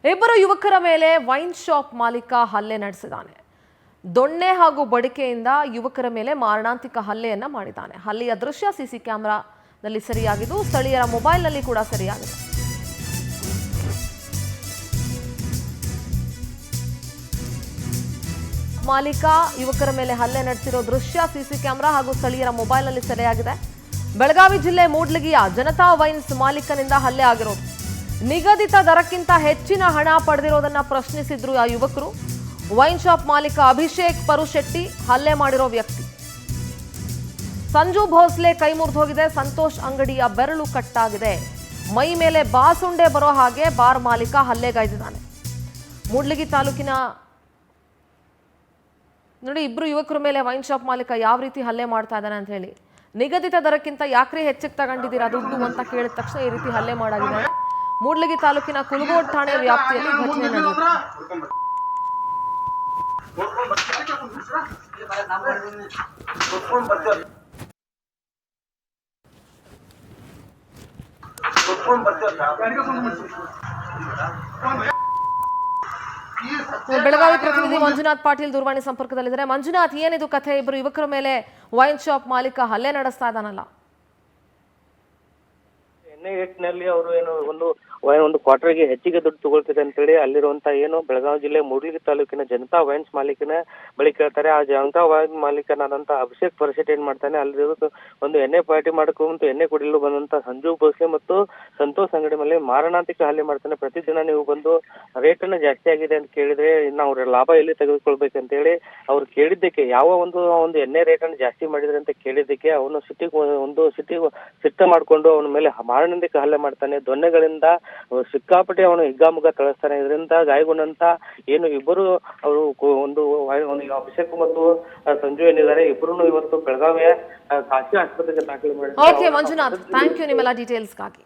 ಇಬ್ಬರು ಯುವಕರ ಮೇಲೆ ವೈನ್ ಶಾಪ್ ಮಾಲೀಕ ಹಲ್ಲೆ ನಡೆಸಿದ್ದಾನೆ. ದೊಣ್ಣೆ ಹಾಗೂ ಬಡಿಕೆಯಿಂದ ಯುವಕರ ಮೇಲೆ ಮಾರಣಾಂತಿಕ ಹಲ್ಲೆಯನ್ನ ಮಾಡಿದ್ದಾನೆ. ಹಲ್ಲೆಯ ದೃಶ್ಯ ಸಿಸಿ ಕ್ಯಾಮೆರಾದಲ್ಲಿ ಸೆರೆಯಾಗಿದ್ದು ಸ್ಥಳೀಯರ ಮೊಬೈಲ್ನಲ್ಲಿ ಕೂಡ ಸೆರೆಯಾಗಿದೆ. ಮಾಲೀಕ ಯುವಕರ ಮೇಲೆ ಹಲ್ಲೆ ನಡೆಸಿರೋ ದೃಶ್ಯ ಸಿಸಿ ಕ್ಯಾಮೆರಾ ಹಾಗೂ ಸ್ಥಳೀಯರ ಮೊಬೈಲ್ನಲ್ಲಿ ಸೆರೆಯಾಗಿದೆ. ಬೆಳಗಾವಿ ಜಿಲ್ಲೆ ಮೂಡ್ಲಗಿಯ ಜನತಾ ವೈನ್ಸ್ ಮಾಲೀಕನಿಂದ ಹಲ್ಲೆ ಆಗಿರೋದು. ನಿಗದಿತ ದರಕ್ಕಿಂತ ಹೆಚ್ಚಿನ ಹಣ ಪಡೆದಿರೋದನ್ನ ಪ್ರಶ್ನಿಸಿದ್ರು ಆ ಯುವಕರು. ವೈನ್ ಶಾಪ್ ಮಾಲೀಕ ಅಭಿಷೇಕ್ ಪರುಶೆಟ್ಟಿ ಹಲ್ಲೆ ಮಾಡಿರೋ ವ್ಯಕ್ತಿ. ಸಂಜು ಭೋಸ್ಲೆ ಕೈ ಮುರಿದು ಹೋಗಿದೆ. ಸಂತೋಷ್ ಅಂಗಡಿಯ ಬೆರಳು ಕಟ್ಟಾಗಿದೆ. ಮೈ ಮೇಲೆ ಬಾಸುಂಡೆ ಬರೋ ಹಾಗೆ ಬಾರ್ ಮಾಲೀಕ ಹಲ್ಲೆಗೈದಿದ್ದಾನೆ. ಮೂಡ್ಲಗಿ ತಾಲೂಕಿನ ನೋಡಿ, ಇಬ್ರು ಯುವಕರ ಮೇಲೆ ವೈನ್ ಶಾಪ್ ಮಾಲೀಕ ಯಾವ ರೀತಿ ಹಲ್ಲೆ ಮಾಡ್ತಾ ಇದ್ದಾನೆ ಅಂತ ಹೇಳಿ. ನಿಗದಿತ ದರಕ್ಕಿಂತ ಯಾಕ್ರಿ ಹೆಚ್ಚಿಗೆ ತಗೊಂಡಿದ್ದೀರಾ ದುಡ್ಡು ಅಂತ ಕೇಳಿದ ತಕ್ಷಣ ಈ ರೀತಿ ಹಲ್ಲೆ ಮಾಡಾಗಿದ್ದಾನೆ. ಮೂಡ್ಲಗಿ ತಾಲೂಕಿನ ಕುಲಗೋಡ್ ಠಾಣೆ ವ್ಯಾಪ್ತಿಯಲ್ಲಿ ಘಟನೆ ನಡೆದಿದೆ. ಬೆಳಗಾವಿ ಪ್ರತಿನಿಧಿ ಮಂಜುನಾಥ್ ಪಾಟೀಲ್ ದೂರವಾಣಿ ಸಂಪರ್ಕದಲ್ಲಿದ್ದಾರೆ. ಮಂಜುನಾಥ್, ಏನಿದು ಕಥೆ? ಇಬ್ಬರು ಯುವಕರ ಮೇಲೆ ವೈನ್ ಶಾಪ್ ಮಾಲೀಕ ಹಲ್ಲೆ ನಡೆಸ್ತಾ ಇದ್ದಾನಲ್ಲ? ನಲ್ಲಿ ಅವರು ಏನು ಒಂದು ಕ್ವಾರ್ಟರ್ಗೆ ಹೆಚ್ಚಿಗೆ ದುಡ್ಡು ತಗೊಳ್ತಿದೆ ಅಂತ ಹೇಳಿ ಅಲ್ಲಿರುವಂತ ಏನು ಬೆಳಗಾವಿ ಜಿಲ್ಲೆ ಮೂಡ್ಲಗಿ ತಾಲೂಕಿನ ಜನತಾ ವೈನ್ಸ್ ಮಾಲೀಕನ ಬಳಿ ಕೇಳ್ತಾರೆ. ಆ ಜನತಾ ವೈನ್ ಮಾಲೀಕನಾದಂತ ಅಭಿಷೇಕ್ ಪರಶೆಟ್ಟಿ ಏನ್ ಮಾಡ್ತಾನೆ, ಅಲ್ಲಿ ಒಂದು ಎಣ್ಣೆ ಪಾರ್ಟಿ ಮಾಡ್ಕೊಂಡು ಎಣ್ಣೆ ಕುಡಿಯಲು ಬಂದಂತ ಸಂಜು ಭೋಸ್ಲೆ ಮತ್ತು ಸಂತೋಷ್ ಅಂಗಡಿ ಮೇಲೆ ಮಾರಣಾಂತಿಕ ಹಲ್ಲೆ ಮಾಡ್ತಾನೆ. ಪ್ರತಿದಿನ ನೀವು ಬಂದು ರೇಟ್ ಅನ್ನ ಜಾಸ್ತಿ ಆಗಿದೆ ಅಂತ ಕೇಳಿದ್ರೆ ನಾವು ಲಾಭ ಎಲ್ಲಿ ತೆಗೆದುಕೊಳ್ಬೇಕಂತ ಹೇಳಿ ಅವ್ರು ಕೇಳಿದ್ದಕ್ಕೆ, ಯಾವ ಒಂದು ಎಣ್ಣೆ ರೇಟ್ ಅನ್ನು ಜಾಸ್ತಿ ಮಾಡಿದ್ರೆ ಅಂತ ಕೇಳಿದ್ದಕ್ಕೆ ಅವನು ಸಿಟ್ಟ ಮಾಡ್ಕೊಂಡು ಅವನ ಮೇಲೆ ಮಾರಣಾಂತಿಕ ಹಲ್ಲೆ ಮಾಡ್ತಾನೆ. ದೊಣ್ಣೆಗಳಿಂದ ಸಿಕ್ಕಾಪಟ್ಟೆ ಅವನು ಹಿಗ್ಗಾಮುಗ್ಗ ತಳಿಸ್ತಾನೆ. ಇದರಿಂದ ಗಾಯಗೊಂಡಂತ ಏನು ಇಬ್ಬರು ಅವರು ಒಂದು ಅಭಿಷೇಕ್ ಮತ್ತು ಸಂಜು ಏನಿದ್ದಾರೆ, ಇಬ್ಬರು ಇವತ್ತು ಬೆಳಗಾವಿಯ ಖಾಸಗಿ ಆಸ್ಪತ್ರೆಗೆ ದಾಖಲೆ ಮಾಡಿದ್ದಾರೆ. ಓಕೆ ಮಂಜುನಾಥ್, ಥ್ಯಾಂಕ್ ಯು ನಿಮ್ಮೆಲ್ಲ ಡೀಟೇಲ್ಸ್ಗಾಗಿ.